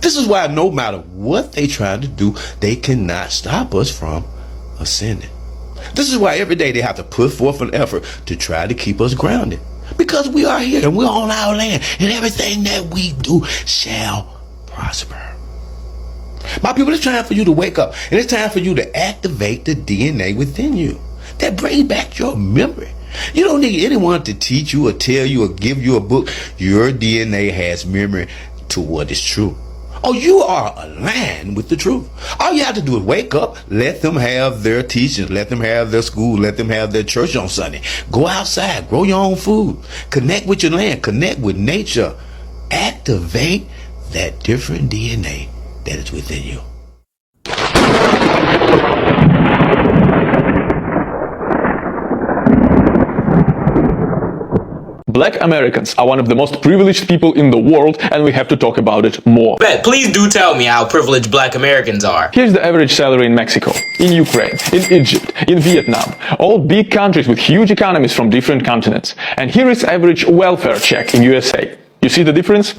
This is why no matter what they try to do, they cannot stop us from ascending. This is why every day they have to put forth an effort to try to keep us grounded. Because we are here and we're on our land and everything that we do shall prosper. My people, it's time for you to wake up and it's time for you to activate the DNA within you that brings back your memory. You don't need anyone to teach you or tell you or give you a book. Your DNA has memory to what is true. Oh, you are aligned with the truth. All you have to do is wake up, let them have their teachings, let them have their school, let them have their church on Sunday. Go outside, grow your own food, connect with your land, connect with nature. Activate that different DNA that is within you. Black Americans are one of the most privileged people in the world, and we have to talk about it more. Bet, please do tell me how privileged Black Americans are. Here's the average salary in Mexico, in Ukraine, in Egypt, in Vietnam, all big countries with huge economies from different continents. And here is average welfare check in USA. You see the difference?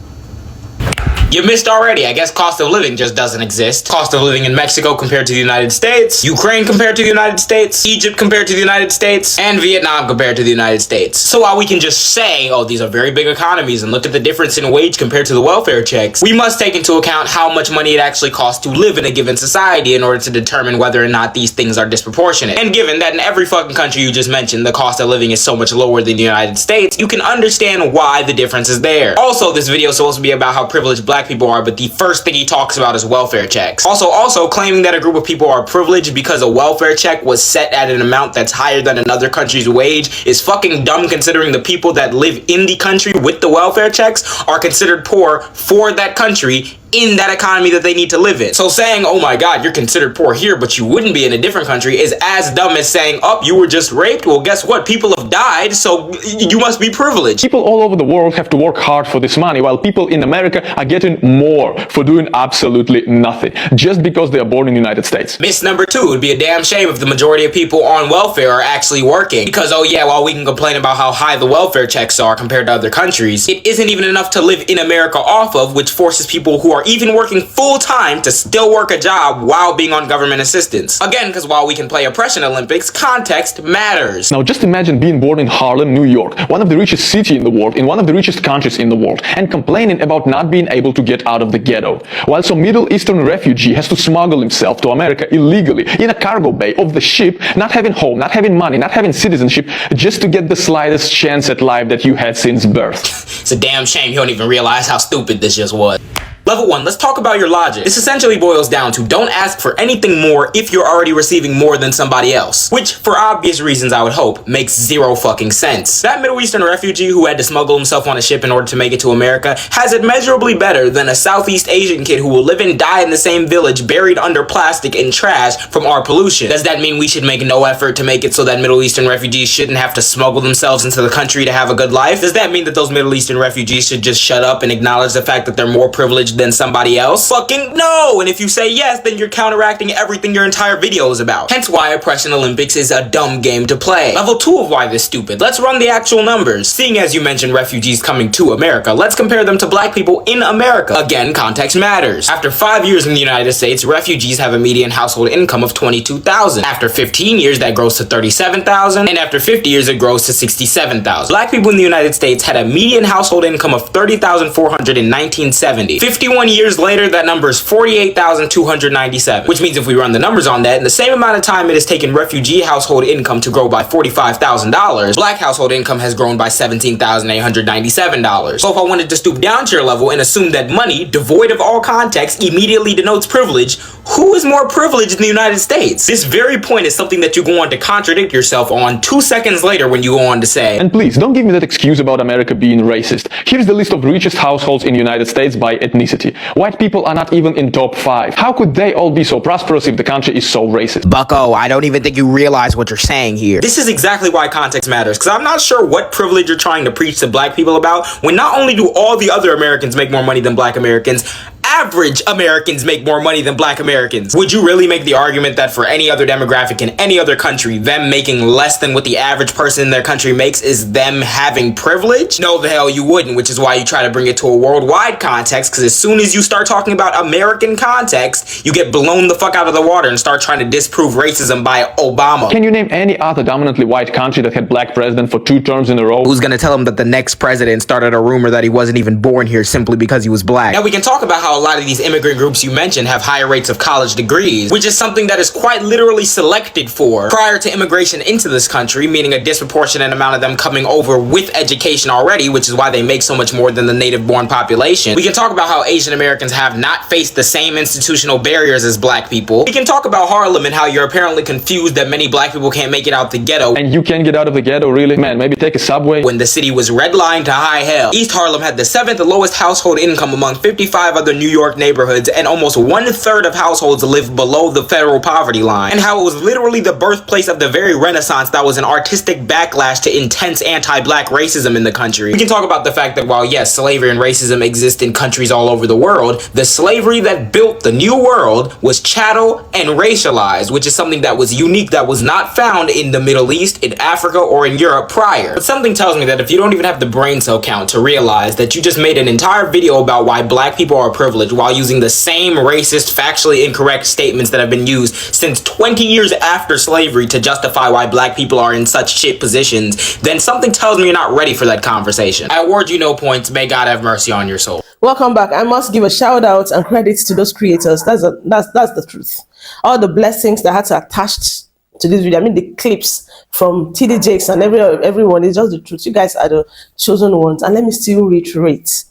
You missed already. I guess cost of living just doesn't exist. Cost of living in Mexico compared to the United States, Ukraine compared to the United States, Egypt compared to the United States, and Vietnam compared to the United States. So while we can just say, oh, these are very big economies and look at the difference in wage compared to the welfare checks, we must take into account how much money it actually costs to live in a given society in order to determine whether or not these things are disproportionate. And given that in every fucking country you just mentioned, the cost of living is so much lower than the United States, you can understand why the difference is there. Also, this video is supposed to be about how privileged black people are, but the first thing he talks about is welfare checks. Also claiming that a group of people are privileged because a welfare check was set at an amount that's higher than another country's wage is fucking dumb, considering the people that live in the country with the welfare checks are considered poor for that country in that economy that they need to live in. So saying, oh my god, you're considered poor here, but you wouldn't be in a different country is as dumb as saying, oh, you were just raped? Well, guess what? People have died, so you must be privileged. People all over the world have to work hard for this money, while people in America are getting more for doing absolutely nothing, just because they are born in the United States. Miss number 2, it'd be a damn shame if the majority of people on welfare are actually working. Because, oh yeah, while we can complain about how high the welfare checks are compared to other countries, it isn't even enough to live in America off of, which forces people who are even working full-time to still work a job while being on government assistance. Again, because while we can play Oppression Olympics, context matters. Now just imagine being born in Harlem, New York, one of the richest cities in the world, in one of the richest countries in the world, and complaining about not being able to get out of the ghetto, while some Middle Eastern refugee has to smuggle himself to America illegally in a cargo bay of the ship, not having home, not having money, not having citizenship, just to get the slightest chance at life that you had since birth. It's a damn shame you don't even realize how stupid this just was. Level 1, let's talk about your logic. This essentially boils down to don't ask for anything more if you're already receiving more than somebody else. Which, for obvious reasons I would hope, makes zero fucking sense. That Middle Eastern refugee who had to smuggle himself on a ship in order to make it to America has it measurably better than a Southeast Asian kid who will live and die in the same village buried under plastic and trash from our pollution. Does that mean we should make no effort to make it so that Middle Eastern refugees shouldn't have to smuggle themselves into the country to have a good life? Does that mean that those Middle Eastern refugees should just shut up and acknowledge the fact that they're more privileged than somebody else? Fucking no! And if you say yes, then you're counteracting everything your entire video is about. Hence why Oppression Olympics is a dumb game to play. Level 2 of why this stupid. Let's run the actual numbers. Seeing as you mentioned refugees coming to America, let's compare them to black people in America. Again, context matters. After 5 years in the United States, refugees have a median household income of $22,000. After 15 years, that grows to $37,000. And after 50 years, it grows to $67,000. Black people in the United States had a median household income of $30,400 in 1970. 51 years later, that number is $48,297, which means if we run the numbers on that, in the same amount of time it has taken refugee household income to grow by $45,000, black household income has grown by $17,897. So if I wanted to stoop down to your level and assume that money, devoid of all context, immediately denotes privilege, who is more privileged in the United States? This very point is something that you go on to contradict yourself on 2 seconds later when you go on to say, and please, don't give me that excuse about America being racist. Here's the list of richest households in the United States by ethnicity. White people are not even in top 5. How could they all be so prosperous if the country is so racist? Bucko, I don't even think you realize what you're saying here. This is exactly why context matters, because I'm not sure what privilege you're trying to preach to black people about, when not only do all the other Americans make more money than black Americans, average Americans make more money than black Americans. Would you really make the argument that for any other demographic in any other country, them making less than what the average person in their country makes is them having privilege? No, the hell you wouldn't, which is why you try to bring it to a worldwide context, because as soon as you start talking about American context, you get blown the fuck out of the water and start trying to disprove racism by Obama. Can you name any other dominantly white country that had black president for 2 terms in a row? Who's gonna tell him that the next president started a rumor that he wasn't even born here simply because he was black? Now we can talk about how a lot of these immigrant groups you mentioned have higher rates of college degrees, which is something that is quite literally selected for prior to immigration into this country, meaning a disproportionate amount of them coming over with education already, which is why they make so much more than the native-born population. We can talk about how Asian Americans have not faced the same institutional barriers as black people. We can talk about Harlem and how you're apparently confused that many black people can't make it out the ghetto. And you can't get out of the ghetto, really? Man, maybe take a subway? When the city was redlined to high hell. East Harlem had the 7th lowest household income among 55 other New York neighborhoods, and almost 1/3 of households live below the federal poverty line, and how it was literally the birthplace of the very Renaissance that was an artistic backlash to intense anti-black racism in the country. We can talk about the fact that while yes, slavery and racism exist in countries all over the world, the slavery that built the New World was chattel and racialized, which is something that was unique, that was not found in the Middle East, in Africa, or in Europe prior. But something tells me that if you don't even have the brain cell count to realize that you just made an entire video about why black people are privileged while using the same racist, factually incorrect statements that have been used since 20 years after slavery to justify why black people are in such shit positions, then something tells me you're not ready for that conversation. I award you no points. May God have mercy on your soul. Welcome back. I must give a shout out and credit to those creators. That's the truth. All the blessings that had to attach to this video. I mean, the clips from TD Jakes and everyone is just the truth. You guys are the chosen ones. And let me still reiterate,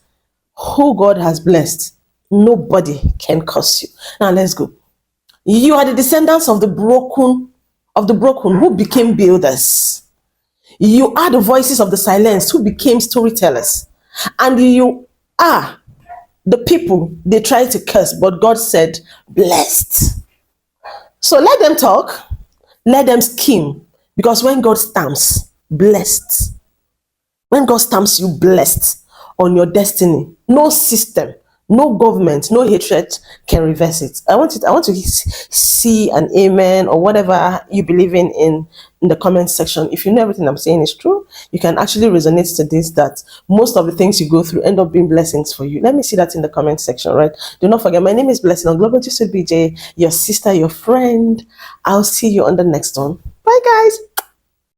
who God has blessed, nobody can curse you. Now let's go. You are the descendants of the broken who became builders. You are the voices of the silenced who became storytellers. And you are the people they tried to curse, but God said, blessed. So let them talk, let them scheme, because when God stamps, blessed, when God stamps you blessed on your destiny, no system, no government, no hatred can reverse it. I want to see an amen or whatever you believe in the comment section. If you know everything I'm saying is true, you can actually resonate to this, that most of the things you go through end up being blessings for you. Let me see that in the comment section, right? Do not forget, my name is Blessing on Global Just with BJ, your sister, your friend. I'll see you on the next one. Bye, guys.